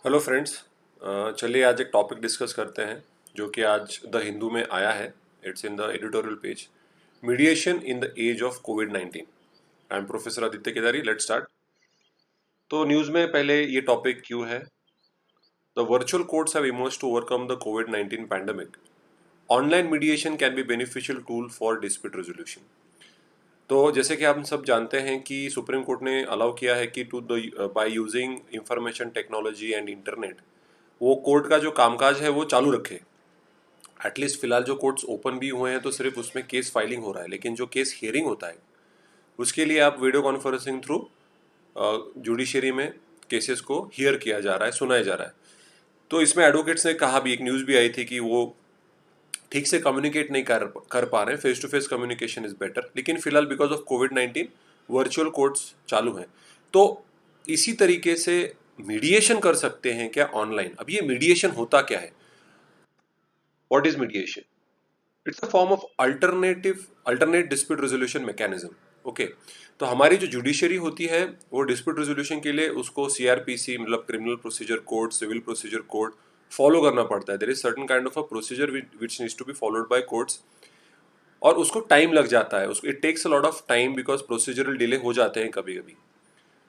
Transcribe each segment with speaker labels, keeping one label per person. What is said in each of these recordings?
Speaker 1: Hello friends. चलिए आज एक टॉपिक डिस्कस करते हैं जो कि आज द हिंदू में आया है। It's in the editorial page. Mediation in the age of कोविड-19। I am professor Aditya Kedari. Let's start. तो न्यूज़ में पहले ये टॉपिक क्यों है? The virtual courts have emerged to overcome the कोविड-19 pandemic. Online mediation can be beneficial tool for dispute resolution. तो जैसे कि आप सब जानते हैं कि सुप्रीम कोर्ट ने अलाउ किया है कि to the by using information technology and internet वो कोर्ट का जो कामकाज है वो चालू रखे। एटलीस्ट फिलहाल जो कोर्ट्स ओपन भी हुए हैं तो सिर्फ उसमें केस फाइलिंग हो रहा है, लेकिन जो केस हियरिंग होता है उसके लिए आप वीडियो कॉन्फ्रेंसिंग थ्रू जुडिशरी में केसेस को हियर किया जा रहा है, सुनाया जा रहा है। तो इसमें एडवोकेट्स ने कहा भी, एक न्यूज़ भी आई थी कि वो ठीक से कम्युनिकेट नहीं कर पा रहे हैं। Face to face communication is better, लेकिन फिलहाल बिकॉज ऑफ कोविड-19 वर्चुअल कोर्ट्स चालू हैं। तो इसी तरीके से मीडिएशन कर सकते हैं क्या ऑनलाइन? अब ये मीडिएशन होता क्या है? What is mediation? It's a form of alternate dispute resolution mechanism. Okay, तो हमारी जो जुडिशरी होती है वो डिस्प्यूट रेजोल्यूशन के लिए उसको सीआरपीसी मतलब criminal procedure code, civil procedure code follow करना पड़ता है। There is certain kind of a procedure which needs to be followed by courts, और उसको टाइम लग जाता है। उसको it takes a lot of time because procedural delay हो जाते हैं कभी कभी।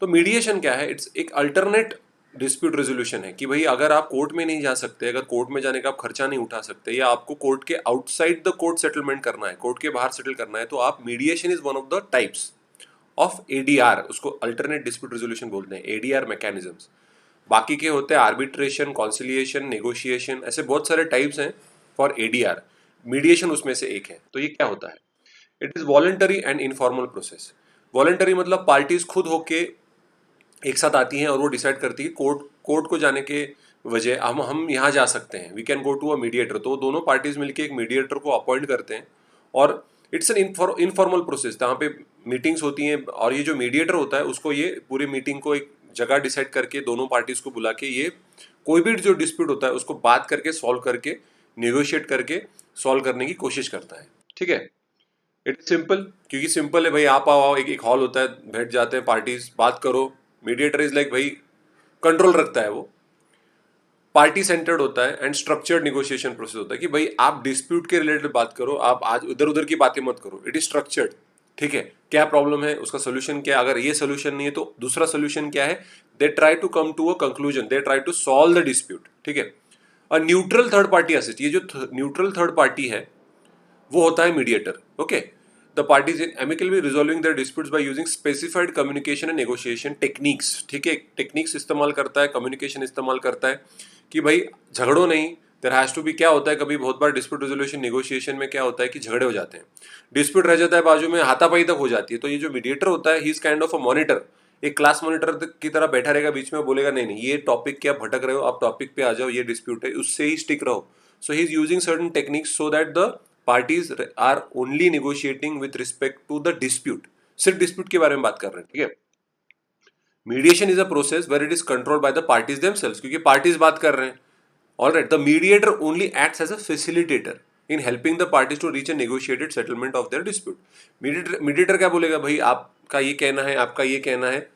Speaker 1: तो मीडिएशन क्या है? इट्स एक अल्टरनेट डिस्प्यूट रेजोल्यूशन है कि भाई अगर आप कोर्ट में नहीं जा सकते, अगर कोर्ट में जाने का आप खर्चा नहीं उठा सकते, या आपको कोर्ट के आउटसाइड द कोर्ट सेटलमेंट करना है, कोर्ट के बाहर सेटल करना है, तो आप mediation is one of the types of ADR. उसको अल्टरनेट डिस्प्यूट रेजोल्यूशन बोलते हैं, एडीआर मैकेनिज्म्स। बाकी के होते हैं आर्बिट्रेशन, कॉन्सिलिएशन, नेगोशिएशन, ऐसे बहुत सारे टाइप्स हैं फॉर एडीआर। मीडिएशन उसमें से एक है। तो ये क्या होता है? It is voluntary and informal process. Voluntary मतलब पार्टीज खुद होके एक साथ आती हैं और वो डिसाइड करती है कोर्ट को जाने के वजह हम यहाँ जा सकते हैं, we can go to a mediator. तो दोनों पार्टीज मिलके एक मीडिएटर को अपॉइंट करते हैं, और इट्स एन इनफॉर्मल प्रोसेस जहाँ पे मीटिंग्स होती हैं, और ये जो मीडिएटर होता है उसको ये पूरी मीटिंग को एक जगह डिसाइड करके दोनों पार्टीज को बुला के ये कोई भी जो डिस्प्यूट होता है उसको बात करके सॉल्व करके, निगोशिएट करके सॉल्व करने की कोशिश करता है। ठीक है, इट सिंपल, क्योंकि सिंपल है भाई। आप आओ, एक हॉल होता है, बैठ जाते हैं पार्टीज, बात करो। मीडिएटर इज लाइक भाई कंट्रोल रखता है, वो पार्टी सेंटर्ड होता है एंड स्ट्रक्चर्ड निगोशिएशन प्रोसेस होता है कि भाई आप डिस्प्यूट के रिलेटेड बात करो, आप आज इधर उधर की बातें मत करो। It is structured. ठीक है, क्या प्रॉब्लम है, उसका सोल्यूशन क्या है, अगर ये सोल्यूशन नहीं है तो दूसरा सोल्यूशन क्या है। They try to come to a conclusion, they try to solve the dispute. ठीक है, a neutral third party assist, ये जो न्यूट्रल थर्ड पार्टी है वो होता है mediator. Okay, the parties in amicably resolving their disputes by using specified communication and negotiation techniques. ठीक है, टेक्निक्स इस्तेमाल करता है, कम्युनिकेशन इस्तेमाल करता है कि भाई झगड़ो नहीं। देयर हैज टू बी, क्या होता है कभी बहुत बार डिस्प्यूट रेजोल्यूशन नेगोशिएशन में क्या होता है कि झगड़े हो जाते हैं, डिस्प्यूट रह जाता है बाजू में, हाथापाई तक हो जाती है। तो ये जो मीडिएटर होता है, he is kind of a monitor, एक क्लास मॉनिटर की तरह बैठा रहेगा बीच में, बोलेगा नहीं नहीं ये टॉपिक क्या भटक रहे हो, आप टॉपिक पे आ जाओ, ये डिस्प्यूट है, उससे ही स्टिक रहो। So he is using certain techniques so that the parties are only negotiating with respect to the dispute. सिर्फ डिस्प्यूट के बारे में बात कर रहे हैं। ठीक है, mediation is a process where it is controlled by the parties themselves, क्योंकि पार्टीज बात कर रहे हैं। Alright, the mediator only acts as a facilitator in helping the parties to reach a negotiated settlement of there dispute. Mediator क्या बोलेगा, भाई आपका ये कहना है, आपका ये कहना है,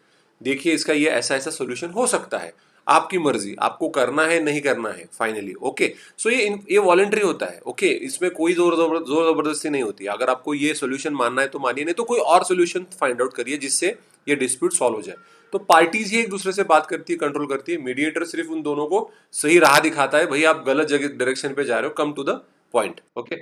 Speaker 1: देखिए इसका ये ऐसा ऐसा सोल्यूशन हो सकता है, आपकी मर्जी, आपको करना है नहीं करना है फाइनली। ओके, सो ये वॉलंटरी होता है। ओके, इसमें कोई जोर जबरदस्ती नहीं होती। अगर आपको ये सोल्यूशन मानना है तो मानिए, नहीं तो कोई और सोल्यूशन फाइंड आउट करिए जिससे ये डिस्प्यूट सॉल्व हो जाए। तो पार्टीज ही एक दूसरे से बात करती है, कंट्रोल करती है। मीडिएटर सिर्फ उन दोनों को सही राह दिखाता है, भाई आप गलत जगह डायरेक्शन पे जा रहे हो, come to the point. Okay,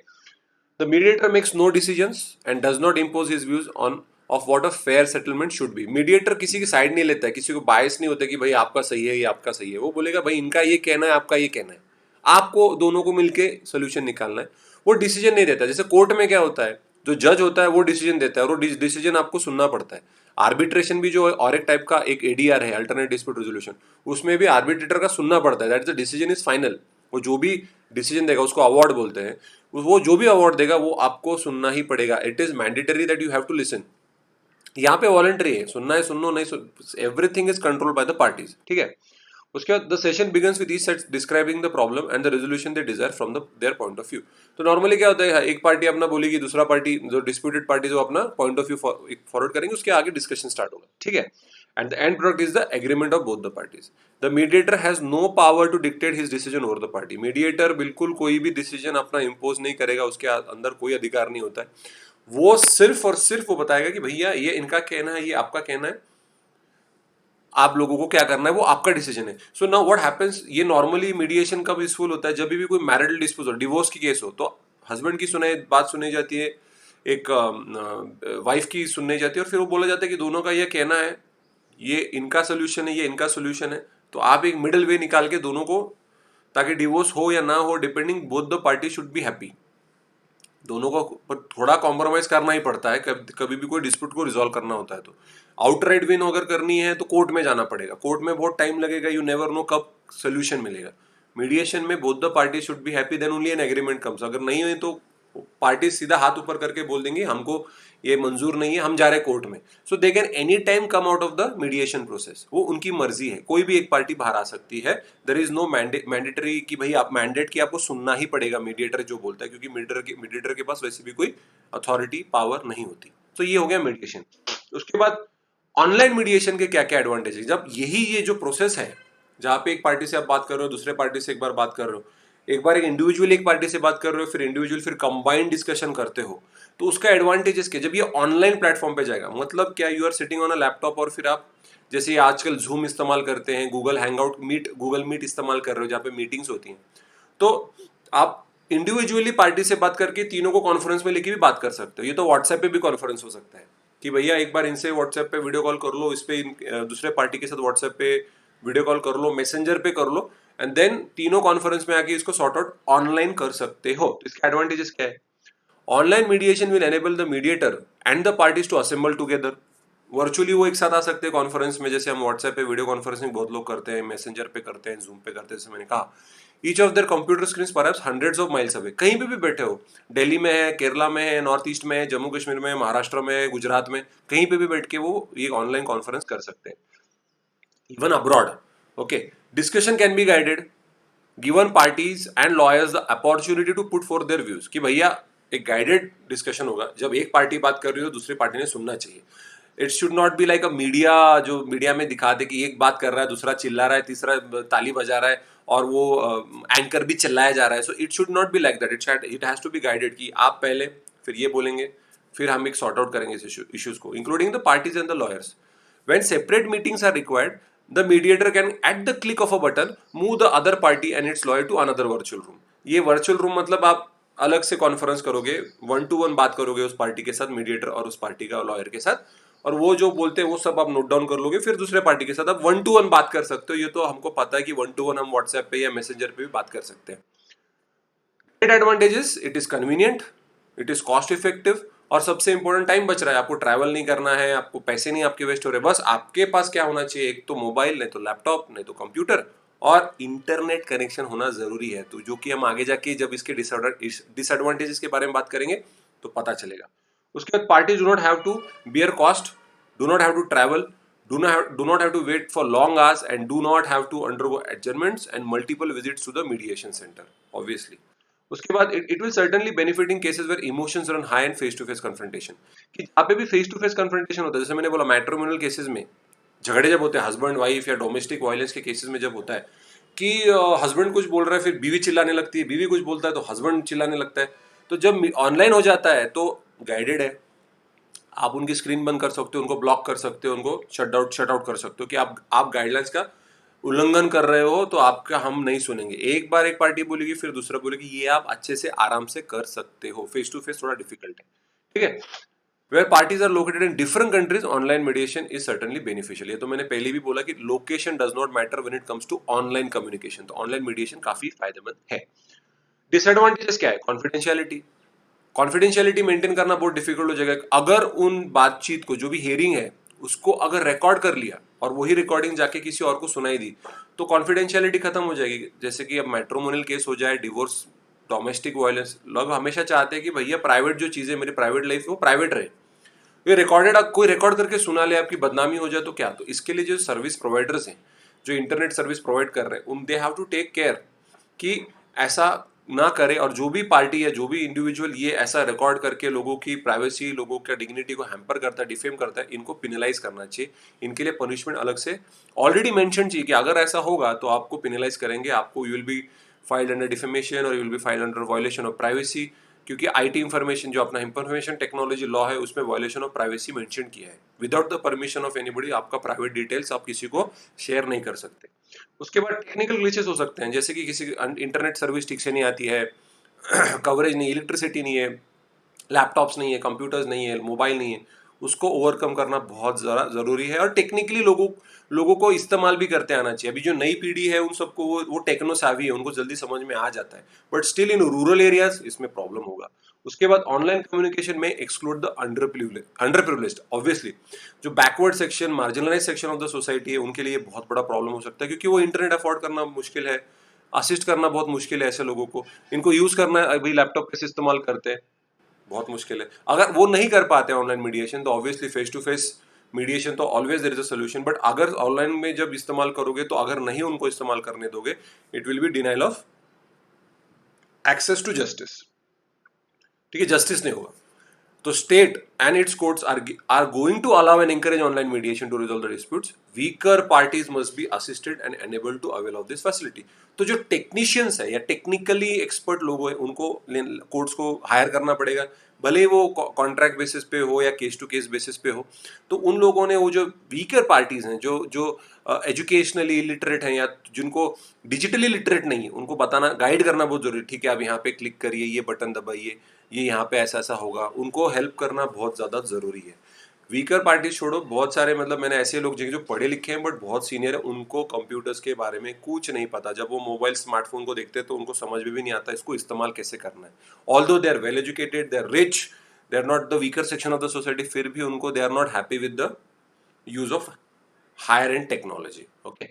Speaker 1: the mediator makes no decisions and does not impose his views on of what a fair settlement should be. Mediator किसी की साइड नहीं लेता है, किसी को बायस नहीं होता कि भाई आपका सही है या आपका सही है। वो बोलेगा भाई इनका ये कहना है, आपका ये कहना है, आपको दोनों को मिलके सोल्यूशन निकालना है। वो डिसीजन नहीं देता। जैसे कोर्ट में क्या होता है, जो जज होता है वो डिसीजन देता है, और वो डिसीजन आपको सुनना पड़ता है। आर्बिट्रेशन भी जो और एक टाइप का एक एडीआर है, अल्टरनेट डिस्प्यूट रेजोल्यूशन, उसमें भी आर्बिट्रेटर का सुनना पड़ता है। That the decision is final. वो जो भी डिसीजन देगा उसको अवार्ड बोलते हैं। वो जो भी अवार्ड देगा वो आपको सुनना ही पड़ेगा। It is mandatory that you have to listen. यहाँ पे वॉलंटरी है, सुनना है सुनो, नहीं everything is control by the parties. ठीक है, उसके बाद the session begins with each side describing the problem and the resolution they desire from the their point of view. तो नॉर्मली क्या होता है, एक पार्टी अपना बोलेगी, दूसरा पार्टी जो डिस्प्यूटेड पार्टी जो अपना पॉइंट ऑफ व्यू फॉरवर्ड करेंगे, उसके आगे डिस्कशन स्टार्ट होगा। ठीक है, and the end product is the agreement of both the parties. The mediator has no power to dictate his decision over the party. Mediator बिल्कुल कोई भी डिसीजन अपना इम्पोज नहीं करेगा, उसके अंदर कोई अधिकार नहीं होता है. वो सिर्फ और सिर्फ वो बताएगा कि भैया ये इनका कहना है, ये आपका कहना है, आप लोगों को क्या करना है वो आपका डिसीजन है. सो नाउ व्हाट हैपेंस, ये नॉर्मली मीडिएशन कब यूजफुल होता है, जब भी कोई मैरिटल डिस्प्यूट हो, डिवोर्स की केस हो, तो हस्बैंड की बात सुनी जाती है, एक वाइफ की सुननी जाती है, और फिर वो बोला जाता है कि दोनों का ये कहना है, ये इनका सोल्यूशन है, ये इनका सोल्यूशन है, तो आप एक मिडिल वे निकाल के दोनों को, ताकि डिवोर्स हो या ना हो, depending, both the party should be happy. दोनों को पर थोड़ा कॉम्प्रोमाइज करना ही पड़ता है, कभी भी कोई डिस्प्यूट को रिजॉल्व करना होता है. तो आउटराइट विन अगर करनी है तो कोर्ट में जाना पड़ेगा, कोर्ट में बहुत टाइम लगेगा, यू नेवर नो कब सोल्यूशन मिलेगा. मीडिएशन में both the party should be happy, then only an agreement comes. अगर नहीं हुई तो पार्टी सीधा हाथ ऊपर करके बोल देंगे हमको ये मंजूर नहीं है, हम जा रहे कोर्ट में. So they can any time come out of the mediation process. वो उनकी मर्जी है, कोई भी एक पार्टी बाहर आ सकती है. देयर इज नो मैंडेटरी कि भाई आप मैंडेट की आपको सुनना ही पड़ेगा मीडिएटर जो बोलता है, क्योंकि मीडिएटर के पास वैसे भी कोई अथॉरिटी पावर नहीं होती. तो ये हो गया मीडिएशन. उसके बाद ऑनलाइन मीडिएशन के क्या क्या एडवांटेज है. जब यही ये जो प्रोसेस है, जहाँ पे एक पार्टी से आप बात कर रहे हो, दूसरे पार्टी से एक बार बात कर रहे हो, एक बार एक इंडिविजुअल एक पार्टी से बात कर रहे हो, फिर इंडिविजुअल फिर कंबाइंड डिस्कशन करते हो, तो उसका एडवांटेजेस क्या. जब ये ऑनलाइन प्लेटफॉर्म पे जाएगा, मतलब क्या, you are sitting on a laptop, और फिर आप जैसे आजकल जूम इस्तेमाल करते हैं, Google Hangout meet, Google Meet इस्तेमाल कर रहे हो, जहाँ पे मीटिंग्स होती हैं, तो आप इंडिविजुअली पार्टी से बात करके तीनों को कॉन्फ्रेंस में लेके भी बात कर सकते हो. ये तो व्हाट्सएप पे भी कॉन्फ्रेंस हो सकता है कि भैया एक बार इनसे व्हाट्सएप पे वीडियो कॉल कर लो, इस पे दूसरे पार्टी के साथ व्हाट्सएप पे वीडियो कॉल कर लो, मैसेंजर पे कर लो, एंड देन तीनों कॉन्फ्रेंस में आके इसको सॉर्ट आउट ऑनलाइन कर सकते हो. तो इसके एडवांटेजेस क्या है. Online mediation will enable the mediator and the parties to assemble together. Virtually वो एक साथ आ सकते हैं कॉन्फ्रेंस में, जैसे हम व्हाट्सएप पे वीडियो कॉन्फ्रेंसिंग बहुत लोग करते हैं, मैसेंजर पे करते हैं, जूम पे करते हैं, जैसे मैंने कहा. Each of their computer screen perhaps hundreds of miles away. कहीं पे भी बैठे हो, दिल्ली में है, केरला में है, नॉर्थ ईस्ट में है, जम्मू कश्मीर में, महाराष्ट्र में, गुजरात में, कहीं पे भी बैठ के वो ये ऑनलाइन कॉन्फ्रेंस कर सकते हैं. Even abroad. Okay, discussion can be guided, given parties and lawyers the opportunity to put forth their views. कि भैया एक गाइडेड डिस्कशन होगा, जब एक पार्टी बात कर रही हो दूसरी पार्टी ने सुनना चाहिए. It should not be like a media, जो मीडिया में दिखा दे कि एक बात कर रहा है, दूसरा चिल्ला रहा है, तीसरा ताली बजा रहा है, और वो एंकर भी चिल्लाया जा रहा है. So it should not be like that. It has to be guided कि आप पहले, फिर ये बोलेंगे, फिर हम एक सॉर्ट आउट करेंगे इस इश्यूज को, including the parties and the lawyers. When separate meetings are required, the mediator can, at the click of a button, move the other party and its lawyer to another virtual room. ये virtual room मतलब आप अलग से conference करोगे, 1-to-1 बात करोगे उस party के साथ, मीडिएटर और उस पार्टी का लॉयर के साथ, और वो जो बोलते हैं वो सब आप नोट डाउन कर लोगे, फिर दूसरे पार्टी के साथ आप 1-to-1 बात कर सकते हो. ये तो हमको पता है कि 1-to-1 हम व्हाट्सएप पे या मैसेंजर पे भी बात कर सकते हैं. Great advantages, it is convenient, it is cost effective, और सबसे इंपॉर्टेंट टाइम बच रहा है. आपको ट्रैवल नहीं करना है, आपको पैसे नहीं आपके वेस्ट हो रहे. बस आपके पास क्या होना चाहिए, एक तो मोबाइल, नहीं तो लैपटॉप, नहीं तो कंप्यूटर, और इंटरनेट कनेक्शन होना जरूरी है. तो जो कि हम आगे जाके जब इसके डिसएडवांटेजेस के बारे में बात करेंगे तो पता चलेगा. उसके बाद parties do not have to bear cost, do not have to travel, do not have to wait for long hours, and do not have to undergo adjournments and multiple visits to the mediation center, obviously. उसके बाद it will certainly benefit in cases where emotions run high and face to face confrontation. कि जहाँ पे भी face to face confrontation होता है, जैसे मैंने बोला मैट्रिमोनियल केसेस में झगड़े जब होते हैं, हस्बैंड वाइफ या डोमेस्टिक वायलेंस के केसेस में जब होता है कि हस्बैंड कुछ बोल रहा है, फिर बीवी चिल्लाने लगती है, बीवी कुछ बोलता है तो हस्बैंड चिल्लाने लगता है. तो जब ऑनलाइन हो जाता है तो गाइडेड है, आप उनकी स्क्रीन बंद कर सकते हो, उनको ब्लॉक कर सकते हो, उनको शट आउट कर सकते हो कि आप गाइडलाइंस का उल्लंघन कर रहे हो, तो आपका हम नहीं सुनेंगे. एक बार एक पार्टी बोलेगी, फिर दूसरा बोलेगी, ये आप अच्छे से आराम से कर सकते हो. फेस टू फेस थोड़ा डिफिकल्ट है, ठीक है. Where parties are located in different countries, online mediation is certainly beneficial. ये तो मैंने पहले भी बोला कि location does not matter when it comes to online communication. तो ऑनलाइन मीडिएशन काफी फायदेमंद है. डिसएडवांटेजेस क्या है, कॉन्फिडेंशियलिटी मेंटेन करना बहुत डिफिकल्ट हो जाएगा. अगर उन बातचीत को, जो भी हियरिंग है उसको अगर रिकॉर्ड कर लिया और वही रिकॉर्डिंग जाके किसी और को सुनाई दी, तो कॉन्फिडेंशियलिटी खत्म हो जाएगी. जैसे कि अब मैट्रिमोनियल केस हो जाए, डिवोर्स, डोमेस्टिक वायलेंस, लोग हमेशा चाहते हैं कि भैया प्राइवेट जो चीजें, मेरी प्राइवेट लाइफ वो प्राइवेट रहे. ये रिकॉर्डेड, कोई रिकॉर्ड करके सुना ले, आपकी बदनामी हो जाए तो क्या. तो इसके लिए जो सर्विस प्रोवाइडर्स हैं, जो इंटरनेट सर्विस प्रोवाइड कर रहे हैं, they have to take care कि ऐसा ना करे, और जो भी पार्टी या जो भी इंडिविजुअल ये ऐसा रिकॉर्ड करके लोगों की प्राइवेसी, लोगों का डिग्निटी को हैम्पर करता है, डिफेम करता है, इनको पिनलाइज करना चाहिए। इनके लिए पनिशमेंट अलग से ऑलरेडी मेंशन चाहिए कि अगर ऐसा होगा तो आपको पिनलाइज करेंगे, आपको you will be filed under defamation और you will be filed under violation of privacy, क्योंकि आईटी इंफॉर्मेशन जो अपना इंफॉर्मेशन टेक्नोलॉजी लॉ है उसमें वायलेशन ऑफ प्राइवेसी मेंशन किया है। Without the permission of anybody आपका प्राइवेट डिटेल्स आप किसी को शेयर नहीं कर सकते। उसके बाद टेक्निकल ग्लिचेस हो सकते हैं, जैसे कि किसी इंटरनेट सर्विस ठीक से नहीं आती है, कवरेज नहीं, इलेक्ट्रिसिटी नहीं है, लैपटॉप्स नहीं है, कंप्यूटर्स नहीं है, मोबाइल नहीं है, उसको ओवरकम करना बहुत ज़्यादा ज़रूरी है। और टेक्निकली लोगों लोगों को इस्तेमाल भी करते आना चाहिए। अभी जो नई पीढ़ी है उन सबको वो टेक्नो savvy है, उनको जल्दी समझ में आ जाता है, but still in rural areas इसमें प्रॉब्लम होगा। उसके बाद ऑनलाइन कम्युनिकेशन में exclude the underprivileged, obviously जो backward section, marginalise section of the society है, उनके लिए बहुत बड़ा प्रॉब्लम हो सकता है, क्योंकि वो इंटरनेट अफोर्ड करना मुश्किल है, असिस्ट करना बहुत मुश्किल है ऐसे लोगों को। इनको यूज करना, अभी लैपटॉप कैसे इस्तेमाल करते हैं बहुत मुश्किल है। अगर वो नहीं कर पाते ऑनलाइन मीडिएशन तो obviously face to face mediation तो always there is a solution, but अगर ऑनलाइन में जब इस्तेमाल करोगे तो अगर नहीं उनको इस्तेमाल करने दोगे, it will be denial of access to justice. ठीक है, जस्टिस नहीं होगा। तो state and its courts are going to allow and encourage online mediation to resolve the disputes. Weaker parties must be assisted and enabled to avail of this facility. तो जो technicians है या technically expert लोग हैं उनको courts को higher करना पड़ेगा, भले वो कॉन्ट्रैक्ट बेसिस पे हो या केस टू केस बेसिस पे हो। तो उन लोगों ने, वो जो वीकर पार्टीज हैं, जो जो एजुकेशनली लिटरेट हैं या जिनको डिजिटली लिटरेट नहीं है, उनको बताना, गाइड करना बहुत जरूरी है। ठीक है, आप यहाँ पे क्लिक करिए, ये बटन दबाइए, ये यहाँ पे ऐसा ऐसा होगा, उनको हेल्प करना बहुत ज़्यादा ज़रूरी है। वीकर पार्टी छोड़ो, बहुत सारे मतलब मैंने ऐसे लोग जो पढ़े लिखे हैं बट बहुत सीनियर है, उनको कंप्यूटर्स के बारे में कुछ नहीं पता। जब वो मोबाइल स्मार्टफोन को देखते हैं तो उनको समझ में भी नहीं आता इसको इस्तेमाल कैसे करना है। Although they are well educated, they are rich, they are not the weaker section of the society, फिर भी उनको they are not happy with the use of higher and technology. Okay,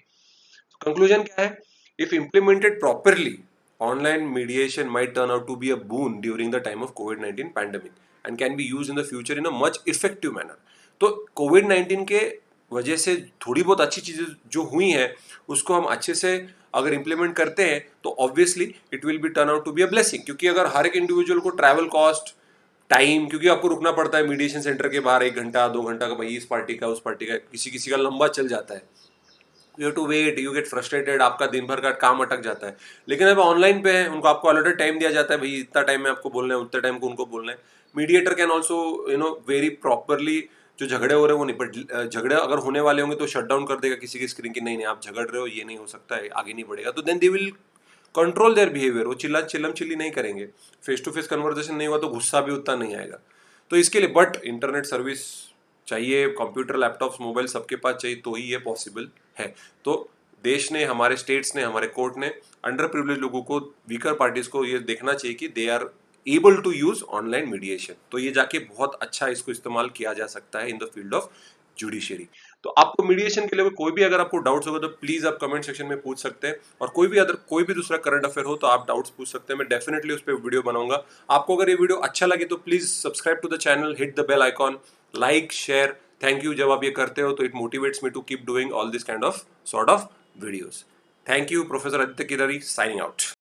Speaker 1: conclusion क्या है? If implemented properly, online mediation might turn out to be a boon during the time of COVID-19 pandemic and can be used in the future in a much effective manner. तो COVID-19 के वजह से थोड़ी बहुत अच्छी चीज़ें जो हुई हैं उसको हम अच्छे से अगर इम्प्लीमेंट करते हैं तो obviously it will be turn out to be a blessing, क्योंकि अगर हर एक इंडिविजुअल को ट्रैवल कॉस्ट, टाइम, क्योंकि आपको रुकना पड़ता है मीडिएशन सेंटर के बाहर 1 घंटा 2 घंटा का, भाई इस पार्टी का उस पार्टी का, किसी किसी का लंबा चल जाता है, you have to wait, you get frustrated, आपका दिन भर का काम अटक जाता है। लेकिन अब ऑनलाइन पे है, उनको आपको ऑलरेडी टाइम दिया जाता है, भाई इतना टाइम में आपको बोलना है, उतना टाइम को उनको बोलना है। Mediator can also very properly, जो झगड़े हो रहे हैं वो निपट, झगड़े अगर होने वाले होंगे तो शट डाउन कर देगा किसी की स्क्रीन की, नहीं नहीं आप झगड़ रहे हो, ये नहीं हो सकता है, आगे नहीं बढ़ेगा, तो then they will control their behaviour. वो चिल्लम चिल्ली नहीं करेंगे, फेस टू फेस कन्वर्सेशन नहीं हुआ तो गुस्सा भी उतना नहीं आएगा। तो इसके लिए बट इंटरनेट सर्विस चाहिए, कंप्यूटर, लैपटॉप्स, मोबाइल सबके पास चाहिए, तो ही ये पॉसिबल है। तो देश ने, हमारे स्टेट्स ने, हमारे कोर्ट ने अंडर प्रिविलेज लोगों को, वीकर पार्टीज को ये देखना चाहिए कि they are able to use online mediation, तो ये जाके बहुत अच्छा इसको इस्तेमाल किया जा सकता है in the field of judiciary. तो आपको मीडिएशन के लिए कोई भी अगर आपको डाउट्स होगा तो प्लीज आप कमेंट सेक्शन में पूछ सकते हैं, और कोई भी दूसरा करंट अफेयर हो तो आप डाउट्स पूछ सकते हैं, मैं डेफिनेटली उस पर वीडियो बनाऊंगा। आपको अगर ये वीडियो अच्छा लगे तो please subscribe to the channel, hit the bell icon, like, share. Thank you, जब आप ये करते हो तो it motivates me to keep doing all this kind of sort of videos. Thank you, Professor Aditya Kidari, signing out.